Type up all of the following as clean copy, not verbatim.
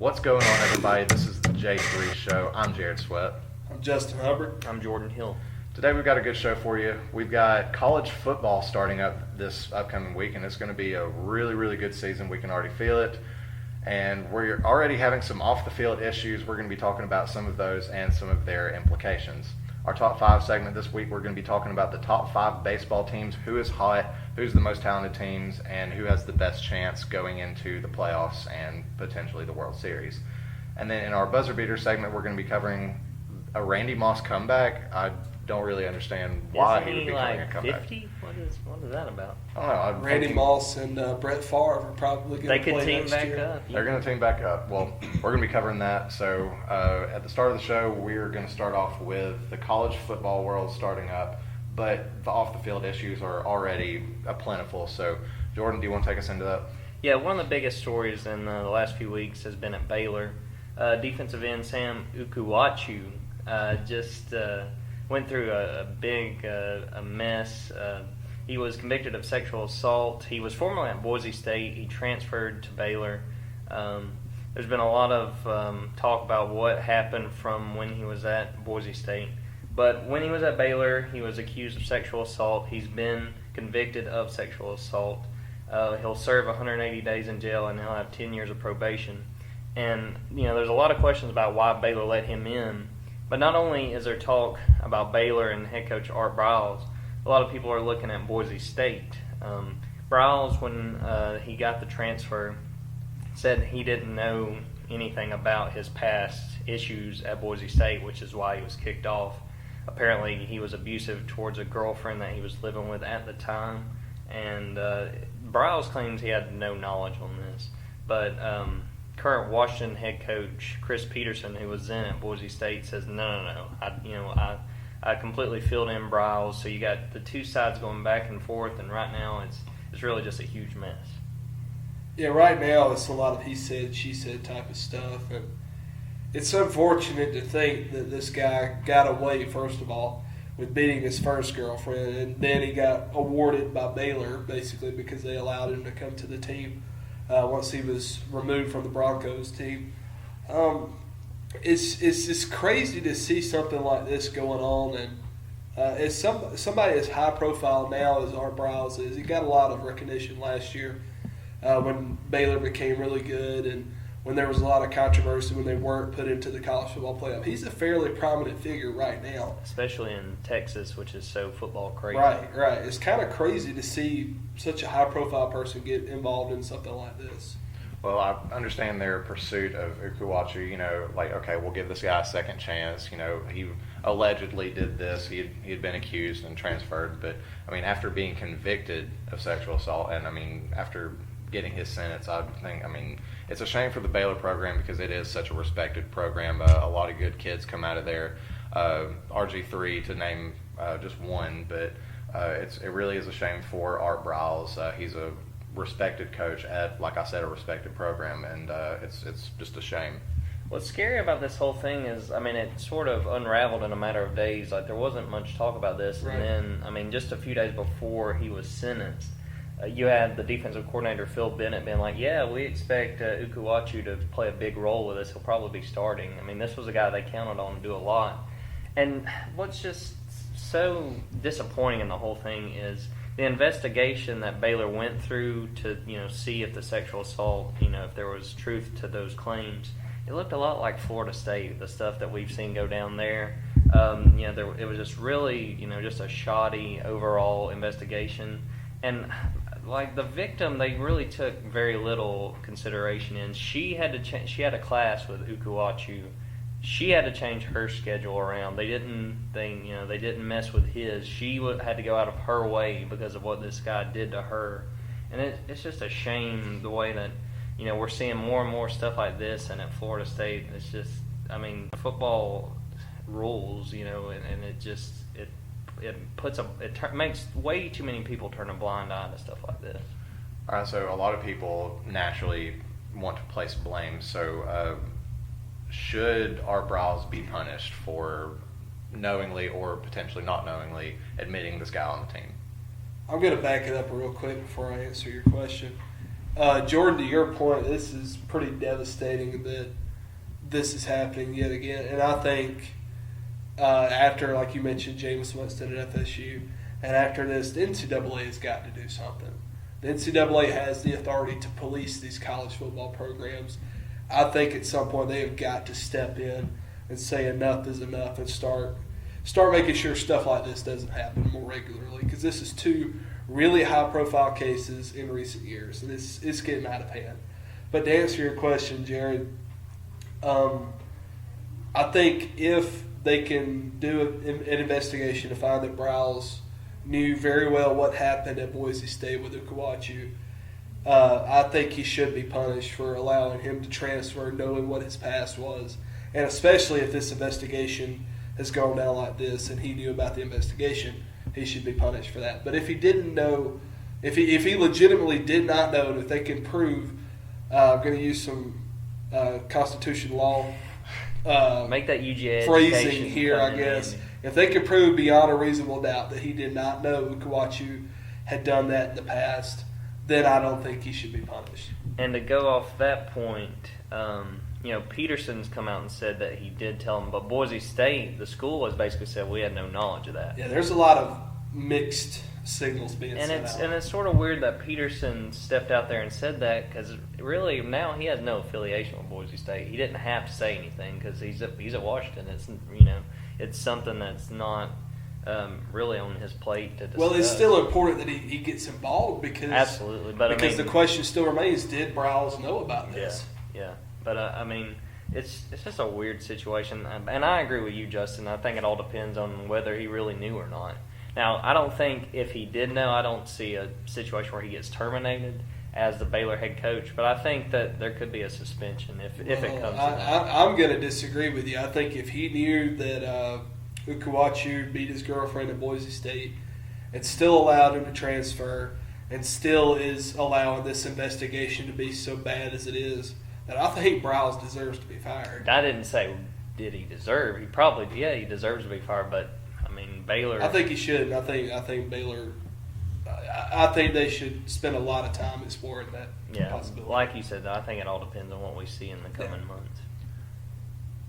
What's going on, everybody? This is the J3 Show. I'm Jared Sweat. I'm Justin Hubbard. I'm Jordan Hill. Today we've got a good show for you. We've got college football starting up this upcoming week, and it's going to be a really, really good season. We can already feel it. And we're already having some off-the-field issues. We're going to be talking about some of those and some of their implications. Our Top 5 segment this week, we're going to be talking about the top 5 baseball teams, who is hot, who's the most talented teams, and who has the best chance going into the playoffs and potentially the World Series. And then in our buzzer beater segment, we're going to be covering a Randy Moss comeback. I don't really understand why he would be covering a comeback. 50? What is that about? I don't know. Randy Moss and Brett Favre are probably going They to could play team next back year. up. They're going to team back up. Well, we're going to be covering that. So at the start of the show, we're going to start off with the college football world starting up, but the off-the-field issues are already plentiful. So, Jordan, do you want to take us into that? Yeah, one of the biggest stories in the last few weeks has been at Baylor. Defensive end Sam Ukuwachu just went through a big mess. He was convicted of sexual assault. He was formerly at Boise State. He transferred to Baylor. There's been a lot of talk about what happened from when he was at Boise State. But when he was at Baylor, he was accused of sexual assault. He's been convicted of sexual assault. He'll serve 180 days in jail, and he'll have 10 years of probation. And, there's a lot of questions about why Baylor let him in. But not only is there talk about Baylor and head coach Art Briles, a lot of people are looking at Boise State. Briles, when he got the transfer, said he didn't know anything about his past issues at Boise State, which is why he was kicked off. Apparently, he was abusive towards a girlfriend that he was living with at the time. And Briles claims he had no knowledge on this. But current Washington head coach Chris Peterson, who was then at Boise State, says no. I completely filled in Briles. So you got the two sides going back and forth, and right now it's really just a huge mess. Yeah, right now it's a lot of he said, she said type of stuff. And it's unfortunate to think that this guy got away, first of all, with beating his first girlfriend, and then he got awarded by Baylor, basically, because they allowed him to come to the team once he was removed from the Broncos team. It's just crazy to see something like this going on, and as somebody as high profile now as Art Briles is, he got a lot of recognition last year when Baylor became really good, and when there was a lot of controversy when they weren't put into the college football playoff. He's a fairly prominent figure right now, especially in Texas, which is so football crazy. Right. It's kind of crazy to see such a high profile person get involved in something like this. Well, I understand their pursuit of Ukuwachu, okay, we'll give this guy a second chance. He allegedly did this. He had been accused and transferred. But, after being convicted of sexual assault and, after getting his sentence, I think, it's a shame for the Baylor program because it is such a respected program. A lot of good kids come out of there. RG3 to name just one, but it really is a shame for Art Briles. He's a respected coach at, like I said, a respected program, and it's just a shame. What's scary about this whole thing is, it sort of unraveled in a matter of days. Like, there wasn't much talk about this, right. And then, just a few days before he was sentenced, you had the defensive coordinator, Phil Bennett, being like, yeah, we expect Ukuwachu to play a big role with us. He'll probably be starting. This was a guy they counted on to do a lot. And what's just so disappointing in the whole thing is the investigation that Baylor went through to, see if the sexual assault, if there was truth to those claims. It looked a lot like Florida State, the stuff that we've seen go down there. It was just really, just a shoddy overall investigation. And like the victim, they really took very little consideration in. She had to she had a class with Ukuwachu. She had to change her schedule around. They didn't mess with his. She had to go out of her way because of what this guy did to her. And it's just a shame the way that, we're seeing more and more stuff like this. And at Florida State, it's just, football rules, and it makes way too many people turn a blind eye to stuff like this. All right, so a lot of people naturally want to place blame. So should Art Briles be punished for knowingly or potentially not knowingly admitting this guy on the team? I'm going to back it up real quick before I answer your question. Jordan, to your point, this is pretty devastating that this is happening yet again. And I think after, like you mentioned, Jameis Winston at FSU, and after this, the NCAA has got to do something. The NCAA has the authority to police these college football programs. I think at some point they have got to step in and say enough is enough and start making sure stuff like this doesn't happen more regularly, because this is two really high-profile cases in recent years, and it's getting out of hand. But to answer your question, Jared, I think if they can do an investigation to find that Browse knew very well what happened at Boise State with Ukuwachu, I think he should be punished for allowing him to transfer, knowing what his past was, and especially if this investigation has gone down like this and he knew about the investigation, he should be punished for that. But if he didn't know, if he legitimately did not know, and if they can prove, I'm going to use some Constitution law Make that UGA phrasing education here, come I in guess. handy. If they could prove beyond a reasonable doubt that he did not know Ukuwachu had done that in the past, then I don't think he should be punished. And to go off that point, Peterson's come out and said that he did tell him, but Boise State, the school, has basically said we had no knowledge of that. Yeah, there's a lot of mixed signals being And sent it's out. and it's sort of weird that Peterson stepped out there and said that, because really now he has no affiliation with Boise State. He didn't have to say anything because he's at Washington. It's something that's not really on his plate to discuss. Well, it's still important that he gets involved because absolutely, but because the question still remains: did Browse know about this? Yeah. But it's just a weird situation, and I agree with you, Justin. I think it all depends on whether he really knew or not. Now, I don't think if he did know, I don't see a situation where he gets terminated as the Baylor head coach. But I think that there could be a suspension if it comes to that. I'm going to disagree with you. I think if he knew that Ukuwachu beat his girlfriend at Boise State and still allowed him to transfer and still is allowing this investigation to be so bad as it is, that I think Browse deserves to be fired. I didn't say did he deserve. He probably, he deserves to be fired. But Baylor. I think he should. I think Baylor. I think they should spend a lot of time exploring that possibility. Like you said, I think it all depends on what we see in the coming months.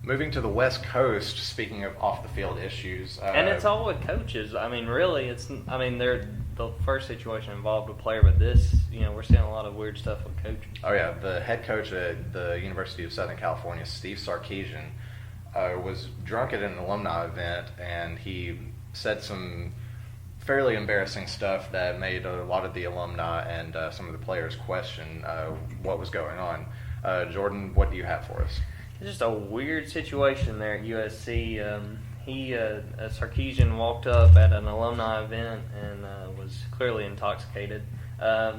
Moving to the West Coast, speaking of off-the-field issues. And it's all with coaches. Really, they're the first situation involved a player, but this, we're seeing a lot of weird stuff with coaching. Oh, yeah. The head coach at the University of Southern California, Steve Sarkisian, was drunk at an alumni event, and he said some fairly embarrassing stuff that made a lot of the alumni and some of the players question what was going on. Jordan, what do you have for us? It's just a weird situation there at USC. Sarkisian walked up at an alumni event and was clearly intoxicated. A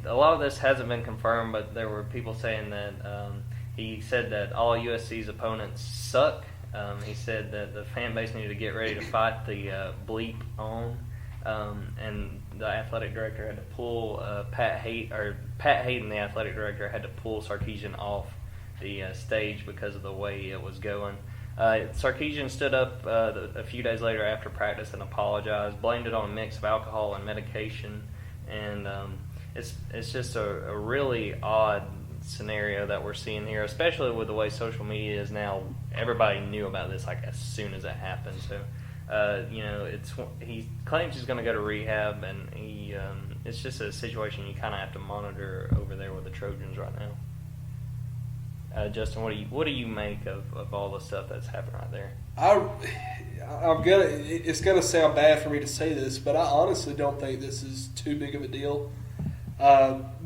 lot of this hasn't been confirmed, but there were people saying that he said that all USC's opponents suck. He said that the fan base needed to get ready to fight the bleep on, and the athletic director had to pull Pat Hayden, the athletic director, had to pull Sarkisian off the stage because of the way it was going. Sarkisian stood up a few days later after practice and apologized, blamed it on a mix of alcohol and medication, and it's just a really odd scenario that we're seeing here, especially with the way social media is now. Everybody knew about this as soon as it happened. So, he claims he's going to go to rehab, and it's just a situation you kind of have to monitor over there with the Trojans right now. Justin, what do you make of all the stuff that's happened right there? It's gonna sound bad for me to say this, but I honestly don't think this is too big of a deal.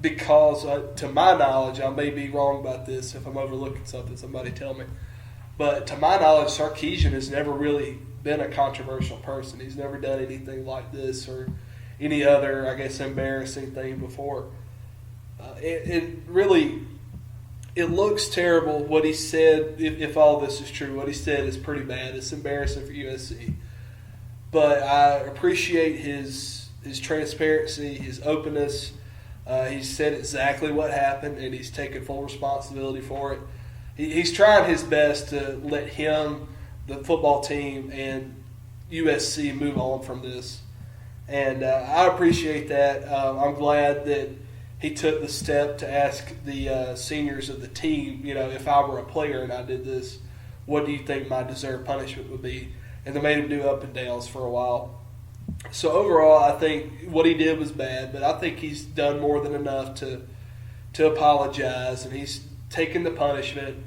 Because to my knowledge, I may be wrong about this. If I'm overlooking something, somebody tell me. But to my knowledge, Sarkisian has never really been a controversial person. He's never done anything like this or any other, I guess, embarrassing thing before. It looks terrible what he said, if all this is true. What he said is pretty bad. It's embarrassing for USC. But I appreciate his transparency, his openness. He said exactly what happened, and he's taken full responsibility for it. He's trying his best to let him, the football team, and USC move on from this. And I appreciate that. I'm glad that he took the step to ask the seniors of the team, if I were a player and I did this, what do you think my deserved punishment would be? And they made him do up and downs for a while. So overall, I think what he did was bad, but I think he's done more than enough to apologize, and he's taken the punishment.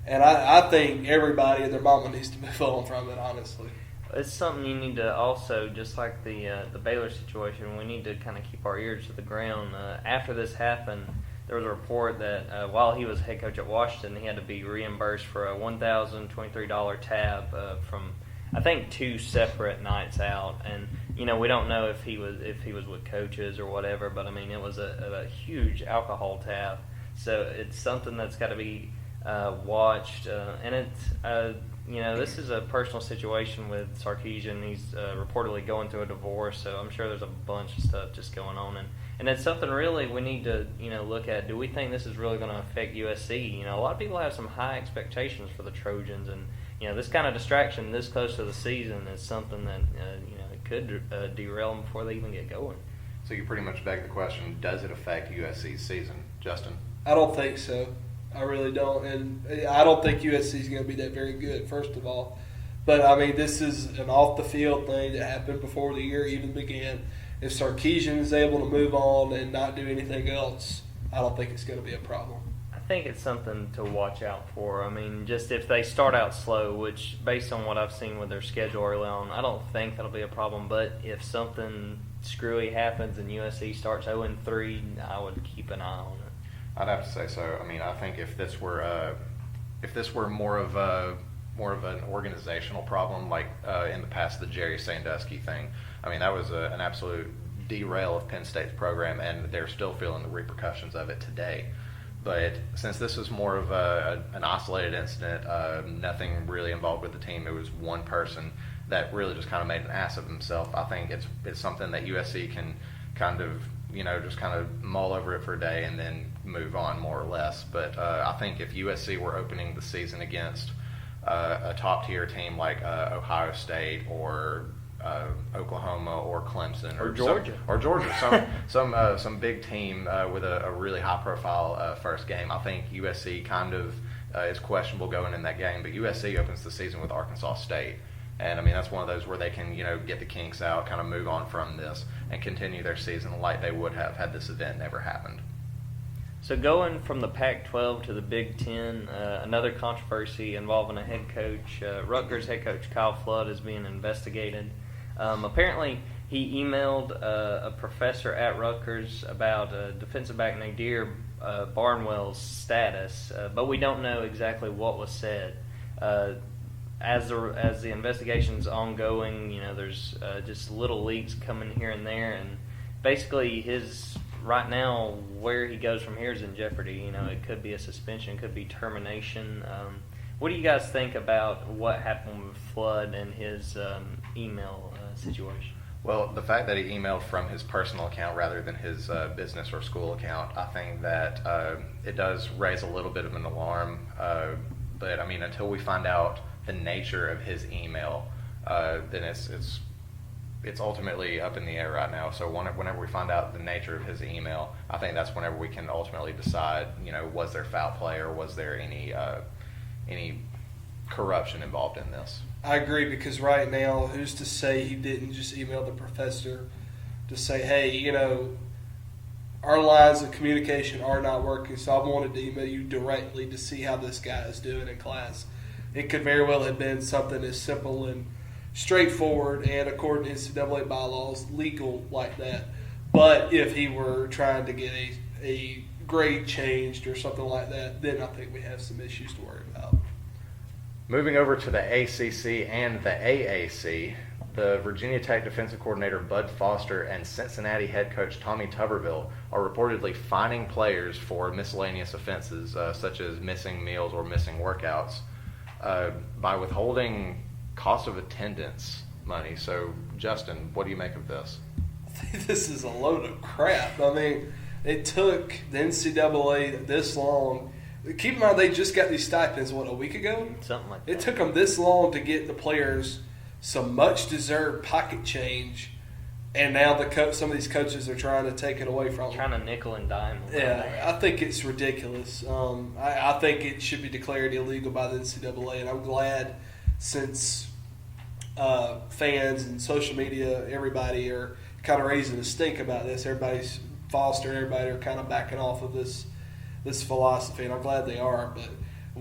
And I think everybody and their mama needs to move on from it, honestly. It's something you need to also, just like the Baylor situation, we need to kind of keep our ears to the ground. After this happened, there was a report that while he was head coach at Washington, he had to be reimbursed for a $1,023 tab from, I think, 2 separate nights out. And we don't know if he was with coaches or whatever, but I mean it was a huge alcohol tab. So it's something that's got to be watched, and it's this is a personal situation with Sarkisian. He's reportedly going through a divorce, so I'm sure there's a bunch of stuff just going on, and it's something really we need to look at. Do we think this is really going to affect USC? A lot of people have some high expectations for the Trojans, and this kind of distraction this close to the season is something that it could derail them before they even get going. So you pretty much beg the question: does it affect USC's season, Justin? I don't think so. I really don't, and I don't think USC is going to be that very good, first of all. But, I mean, this is an off-the-field thing that happened before the year even began. If Sarkisian is able to move on and not do anything else, I don't think it's going to be a problem. I think it's something to watch out for. I mean, just if they start out slow, which based on what I've seen with their schedule early on, I don't think that'll be a problem. But if something screwy happens and USC starts 0-3, I would keep an eye on it. I'd have to say so. I mean, I think if this were more of an organizational problem, like in the past, the Jerry Sandusky thing. I mean, that was an absolute derail of Penn State's program, and they're still feeling the repercussions of it today. But since this was more of an isolated incident, nothing really involved with the team, it was one person that really just kind of made an ass of himself. I think it's something that USC can kind of just kind of mull over it for a day and then move on more or less. But I think if USC were opening the season against a top-tier team like Ohio State or Oklahoma or Clemson or Georgia, some big team with a really high-profile first game, I think USC kind of is questionable going in that game. But USC opens the season with Arkansas State. And, I mean, that's one of those where they can, get the kinks out, kind of move on from this, and continue their season like they would have had this event never happened. So going from the Pac-12 to the Big Ten, another controversy involving a head coach. Rutgers head coach Kyle Flood is being investigated. Apparently, he emailed a professor at Rutgers about defensive back Nadir Barnwell's status, but we don't know exactly what was said. As the investigation's ongoing, there's just little leaks coming here and there, and basically right now where he goes from here is in jeopardy. It could be a suspension, could be termination. What do you guys think about what happened with Flood and his email situation? Well, the fact that he emailed from his personal account rather than his business or school account, I think that it does raise a little bit of an alarm. But I mean, until we find out the nature of his email, then it's ultimately up in the air right now. So whenever we find out the nature of his email, I think that's whenever we can ultimately decide, was there foul play or was there any corruption involved in this? I agree, because right now, who's to say he didn't just email the professor to say, hey, our lines of communication are not working, so I wanted to email you directly to see how this guy is doing in class. It could very well have been something as simple and straightforward and, according to NCAA bylaws, legal like that. But if he were trying to get a grade changed or something like that, then I think we have some issues to worry about. Moving over to the ACC and the AAC, the Virginia Tech defensive coordinator Bud Foster and Cincinnati head coach Tommy Tuberville are reportedly fining players for miscellaneous offenses such as missing meals or missing workouts by withholding cost of attendance money. So, Justin, what do you make of this? I think this is a load of crap. I mean, it took the NCAA this long. Keep in mind, they just got these stipends, a week ago? Something like that. It took them this long to get the players some much-deserved pocket change and now some of these coaches are trying to take it away from them. Trying to nickel and dime. Yeah, I think it's ridiculous. I think it should be declared illegal by the NCAA, and I'm glad since fans and social media, everybody are kind of raising a stink about this. Everybody's fostering, everybody are kind of backing off of this philosophy, and I'm glad they are. But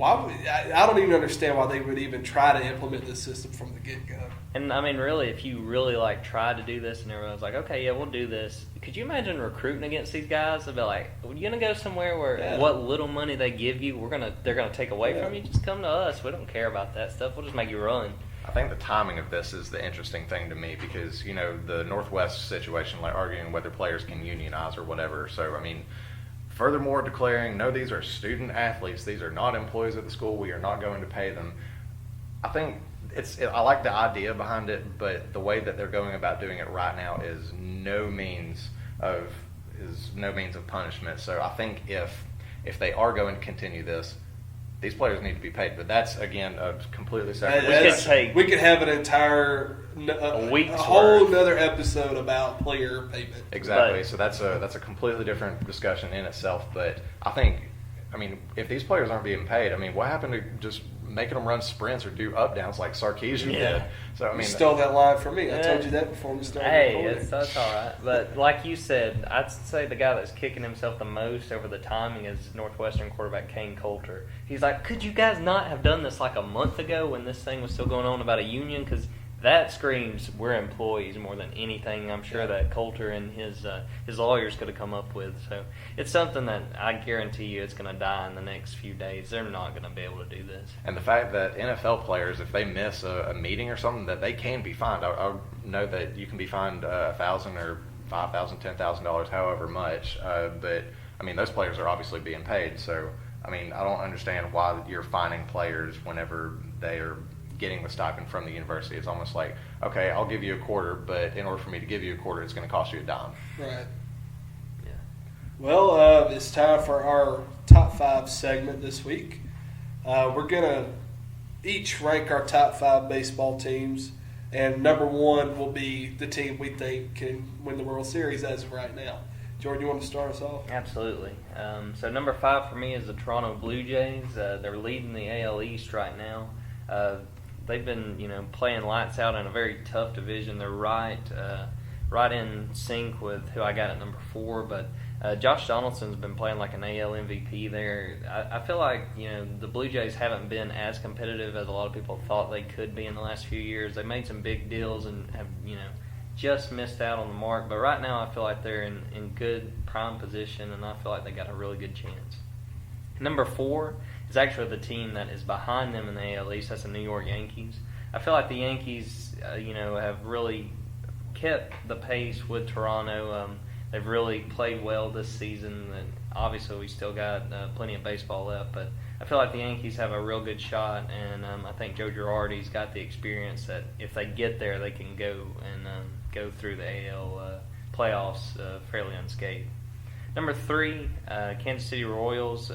I don't even understand why they would even try to implement this system from the get-go. And I mean, really, if you really tried to do this and everyone's like, okay, yeah, we'll do this. Could you imagine recruiting against these guys? They'd be like, are you gonna go somewhere where what little money they give you, they're gonna take away from you? Just come to us. We don't care about that stuff. We'll just make you run. I think the timing of this is the interesting thing to me because, the Northwest situation, like arguing whether players can unionize or whatever. So, I mean, furthermore declaring, no, these are student athletes. These are not employees of the school. We are not going to pay them. I think I like the idea behind it, but the way that they're going about doing it right now is no means of punishment. So I think if they are going to continue this, these players need to be paid. But that's, again, a completely separate. We could have an entire a whole another episode about player payment. Exactly. So that's a completely different discussion in itself. But I think, if these players aren't being paid, what happened to just making them run sprints or do up downs like Sarkisian did? So you stole that line from me. I told you that before we started recording. That's all right. But like you said, I'd say the guy that's kicking himself the most over the timing is Northwestern quarterback Kane Coulter. He's like, could you guys not have done this like a month ago when this thing was still going on about a union? Because that screams we're employees more than anything I'm sure that Coulter and his lawyers could have come up with. So it's something that I guarantee you it's going to die in the next few days. They're not going to be able to do this. And the fact that NFL players, if they miss a meeting or something, that they can be fined. I know that you can be fined $1,000 or $5,000, $10,000, however much. But those players are obviously being paid. So I don't understand why you're fining players whenever they are getting the stipend from the university. It's almost like, okay, I'll give you a quarter, but in order for me to give you a quarter, it's going to cost you a dime. Right. Yeah. Well, it's time for our top 5 segment this week. We're going to each rank our top 5 baseball teams, and number 1 will be the team we think can win the World Series as of right now. Jordan, you want to start us off? Absolutely. So number 5 for me is the Toronto Blue Jays. They're leading the AL East right now. They've been, playing lights out in a very tough division. They're right in sync with who I got at number 4. But Josh Donaldson's been playing like an AL MVP there. I feel like, the Blue Jays haven't been as competitive as a lot of people thought they could be in the last few years. They made some big deals and have, just missed out on the mark. But right now I feel like they're in good prime position, and I feel like they got a really good chance. Number 4 is actually the team that is behind them in the AL East. That's the New York Yankees. I feel like the Yankees, have really kept the pace with Toronto. They've really played well this season. And obviously, we still got plenty of baseball left, but I feel like the Yankees have a real good shot, and I think Joe Girardi's got the experience that if they get there, they can go and go through the AL playoffs fairly unscathed. Number 3, Kansas City Royals.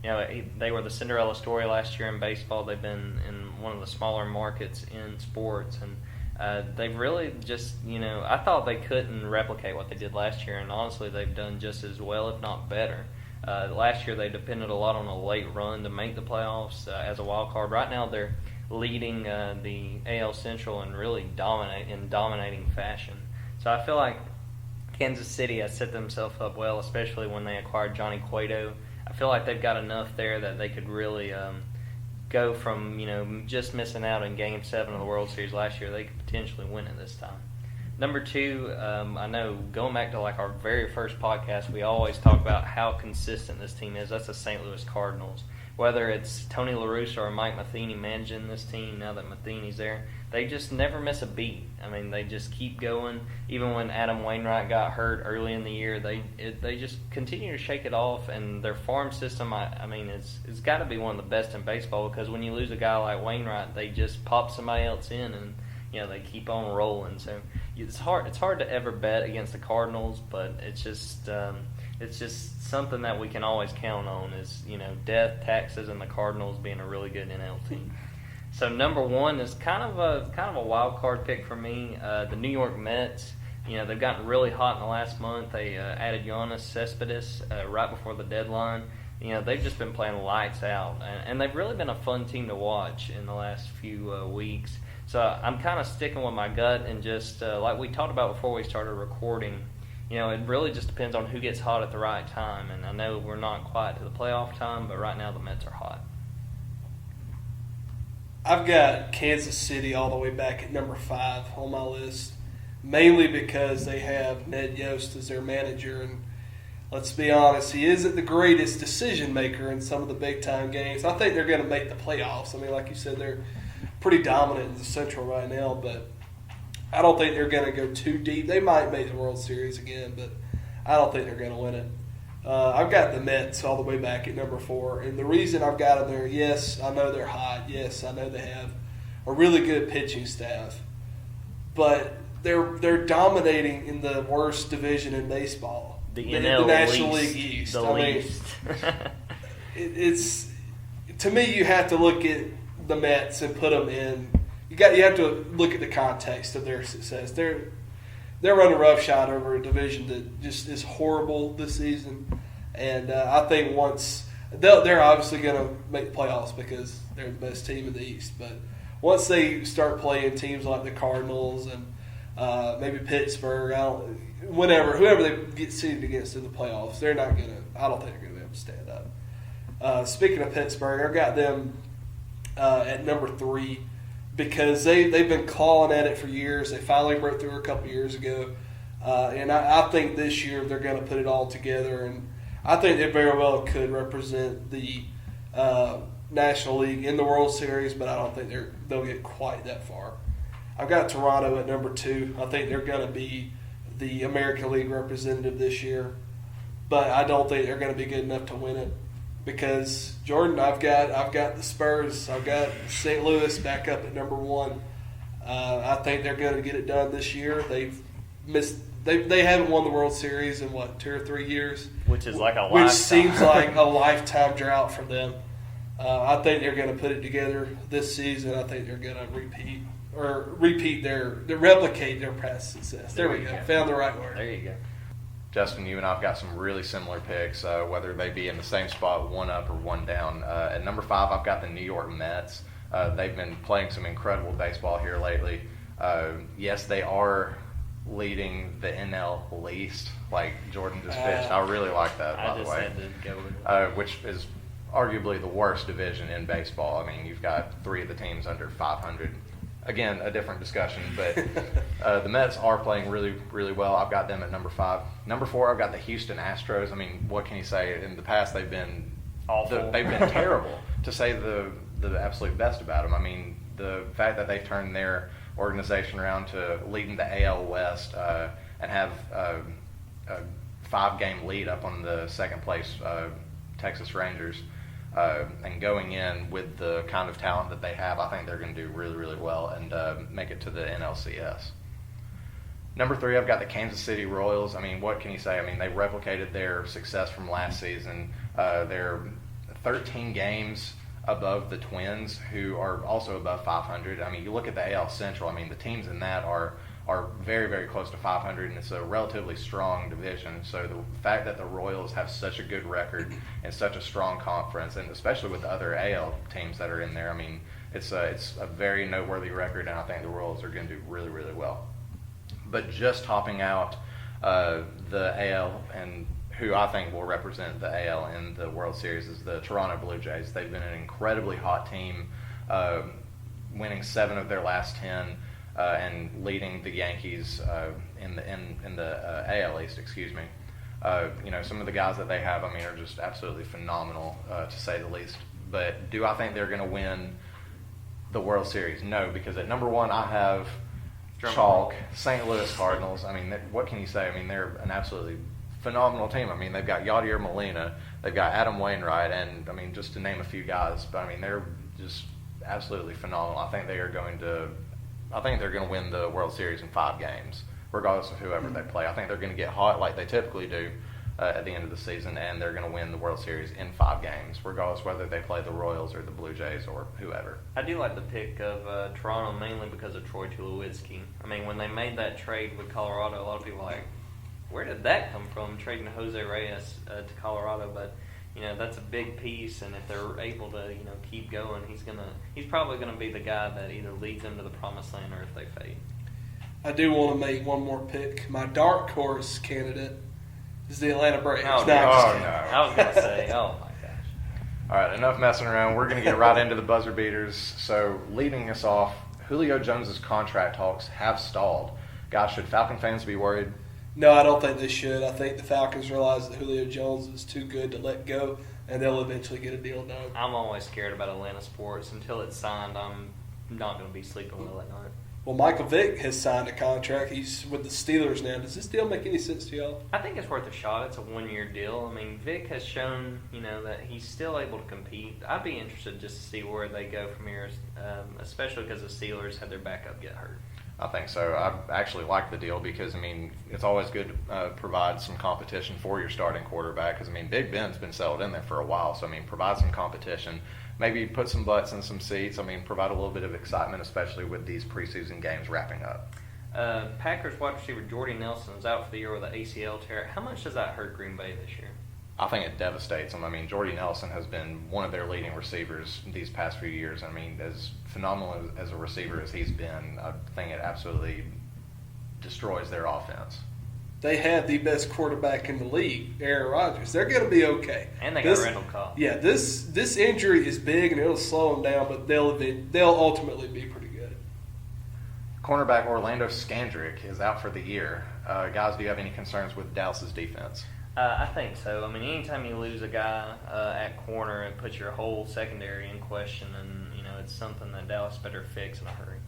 They were the Cinderella story last year in baseball. They've been in one of the smaller markets in sports, and they've really just, I thought they couldn't replicate what they did last year, and honestly, they've done just as well, if not better. Last year, they depended a lot on a late run to make the playoffs as a wild card. Right now, they're leading the AL Central and really dominating fashion. So I feel like Kansas City has set themselves up well, especially when they acquired Johnny Cueto. I feel like they've got enough there that they could really go from, just missing out in Game 7 of the World Series last year. They could potentially win it this time. Number 2, I know going back to like our very first podcast, we always talk about how consistent this team is. That's the St. Louis Cardinals. Whether it's Tony La Russa or Mike Matheny managing this team now that Matheny's there, they just never miss a beat. They just keep going. Even when Adam Wainwright got hurt early in the year, they just continue to shake it off. And their farm system, it's got to be one of the best in baseball, because when you lose a guy like Wainwright, they just pop somebody else in and they keep on rolling. So it's hard to ever bet against the Cardinals, but it's just something that we can always count on is death, taxes, and the Cardinals being a really good NL team. So number 1 is kind of a wild card pick for me. The New York Mets. They've gotten really hot in the last month. They added Jonas Cespedes right before the deadline. They've just been playing lights out, and they've really been a fun team to watch in the last few weeks. So I'm kind of sticking with my gut, and just like we talked about before we started recording, it really just depends on who gets hot at the right time. And I know we're not quite to the playoff time, but right now the Mets are hot. I've got Kansas City all the way back at number 5 on my list, mainly because they have Ned Yost as their manager, and let's be honest, he isn't the greatest decision maker in some of the big time games. I think they're going to make the playoffs. I mean, like you said, they're pretty dominant in the Central right now, but I don't think they're going to go too deep. They might make the World Series again, but I don't think they're going to win it. I've got the Mets all the way back at number 4, and the reason I've got them there, yes, I know they're hot. Yes, I know they have a really good pitching staff, but they're dominating in the worst division in baseball, the NL National least, League East. The least. It's to me, you have to look at the Mets and put them in. You have to look at the context of their success. They're running roughshod over a division that just is horrible this season, and I think once they're obviously going to make the playoffs because they're the best team in the East. But once they start playing teams like the Cardinals and maybe Pittsburgh, whoever they get seeded against in the playoffs, they're not going to. I don't think they're going to be able to stand up. Speaking of Pittsburgh, I've got them at number 3. Because they've been clawing at it for years. They finally broke through a couple years ago. And I think this year they're going to put it all together. And I think they very well could represent the National League in the World Series, but I don't think they'll get quite that far. I've got Toronto at number 2. I think they're going to be the American League representative this year. But I don't think they're going to be good enough to win it. Because Jordan, I've got the Spurs. I've got St. Louis back up at number 1. I think they're going to get it done this year. They've missed. They haven't won the World Series in 2 or 3 years, which is like a lifetime. Which seems like a lifetime drought for them. I think they're going to put it together this season. I think they're going to replicate their past success. There we go. Found the right word. There you go. Justin, you and I have got some really similar picks, whether they be in the same spot, one up or one down. At number 5, I've got the New York Mets. They've been playing some incredible baseball here lately. Yes, they are leading the NL least, like Jordan just pitched. I really like that, by the way. I just had to go with it. Which is arguably the worst division in baseball. I mean, you've got 3 of the teams under 500. Again, a different discussion, but the Mets are playing really, really well. I've got them at number 5. Number 4, I've got the Houston Astros. I mean, what can you say? In the past, they've been awful. They've been terrible, to say the absolute best about them. I mean, the fact that they've turned their organization around to leading the AL West and have a 5-game lead up on the second place Texas Rangers. And going in with the kind of talent that they have, I think they're going to do really, really well and make it to the NLCS. Number 3, I've got the Kansas City Royals. I mean, what can you say? I mean, they replicated their success from last season. They're 13 games above the Twins, who are also above 500. I mean, you look at the AL Central, I mean, the teams in that are very, very close to 500, and it's a relatively strong division. So the fact that the Royals have such a good record and such a strong conference, and especially with the other AL teams that are in there, I mean, it's a very noteworthy record, and I think the Royals are going to do really, really well. But just topping out the AL, and who I think will represent the AL in the World Series, is the Toronto Blue Jays. They've been an incredibly hot team, winning 7 of their last 10. And leading the Yankees in the AL East, excuse me. Some of the guys that they have, I mean, are just absolutely phenomenal, to say the least. But do I think they're going to win the World Series? No, because at number 1 I have chalk, St. Louis Cardinals. I mean, what can you say? I mean, they're an absolutely phenomenal team. I mean, they've got Yadier Molina, they've got Adam Wainwright, and I mean, just to name a few guys. But I mean, they're just absolutely phenomenal. I think they're going to win the World Series in 5 games, regardless of whoever they play. I think they're going to get hot like they typically do, at the end of the season, and they're going to win the World Series in 5 games, regardless whether they play the Royals or the Blue Jays or whoever. I do like the pick of Toronto mainly because of Troy Tulowitzki. I mean, when they made that trade with Colorado, a lot of people were like, where did that come from, trading Jose Reyes to Colorado? But that's a big piece, and if they're able to keep going, he's probably gonna be the guy that either leads them to the promised land or if they fade. I do want to make one more pick. My dark horse candidate is the Atlanta Braves. Oh, No, I'm just no. kidding. I was gonna say, oh my gosh. All right, enough messing around. We're going to get right into the buzzer beaters. So, leading us off, Julio Jones's contract talks have stalled. Guys, should Falcon fans be worried? No, I don't think they should. I think the Falcons realize that Julio Jones is too good to let go, and they'll eventually get a deal done. I'm always scared about Atlanta sports. Until it's signed, I'm not gonna be sleeping well at night. Well, Michael Vick has signed a contract. He's with the Steelers now. Does this deal make any sense to y'all? I think it's worth a shot. It's a 1-year deal. I mean, Vic has shown, that he's still able to compete. I'd be interested just to see where they go from here, especially because the Steelers had their backup get hurt. I think so. I actually like the deal because, it's always good to provide some competition for your starting quarterback because, Big Ben's been settled in there for a while. So, provide some competition. Maybe put some butts in some seats. Provide a little bit of excitement, especially with these preseason games wrapping up. Packers wide receiver Jordy Nelson is out for the year with an ACL tear. How much does that hurt Green Bay this year? I think it devastates them. Jordy Nelson has been one of their leading receivers these past few years. As phenomenal as a receiver as he's been, I think it absolutely destroys their offense. They have the best quarterback in the league, Aaron Rodgers. They're going to be okay. And they got Randall Cobb. Yeah, this injury is big and it'll slow them down, but they'll ultimately be pretty good. Cornerback Orlando Scandrick is out for the year. Guys, do you have any concerns with Dallas's defense? I think so. Anytime you lose a guy at corner, it puts your whole secondary in question, and it's something that Dallas better fix in a hurry.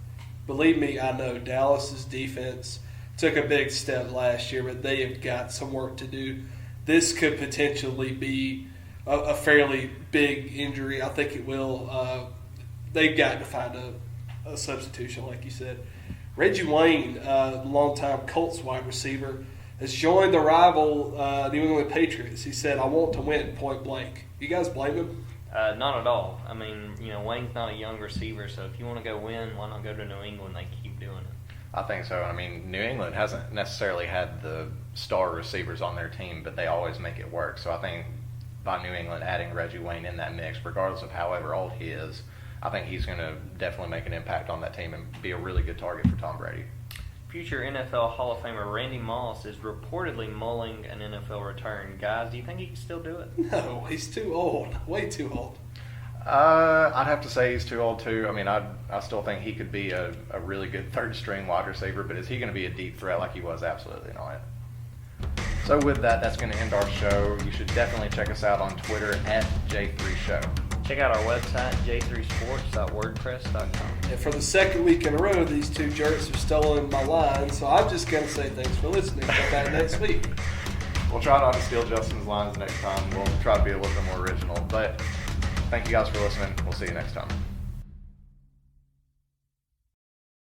Believe me, I know Dallas's defense took a big step last year, but they have got some work to do. This could potentially be a fairly big injury. I think it will. They've got to find a substitution, like you said. Reggie Wayne, longtime Colts wide receiver, has joined the rival New England Patriots. He said, "I want to win, point blank." You guys blame him? Not at all. Wayne's not a young receiver, so if you want to go win, why not go to New England? They keep doing it. I think so. New England hasn't necessarily had the star receivers on their team, but they always make it work. So I think by New England adding Reggie Wayne in that mix, regardless of however old he is, I think he's going to definitely make an impact on that team and be a really good target for Tom Brady. Future NFL Hall of Famer Randy Moss is reportedly mulling an NFL return. Guys, do you think he can still do it? No, he's too old. Way too old. I'd have to say he's too old too. I still think he could be a really good third string wide receiver, but is he going to be a deep threat like he was? Absolutely not. So with that, that's going to end our show. You should definitely check us out on Twitter at J3Show. Check out our website, j3sports.wordpress.com. And for the second week in a row, these two jerks have stolen my line, so I'm just going to say thanks for listening. Come back next week. We'll try not to steal Justin's lines next time. We'll try to be a little bit more original. But thank you guys for listening. We'll see you next time.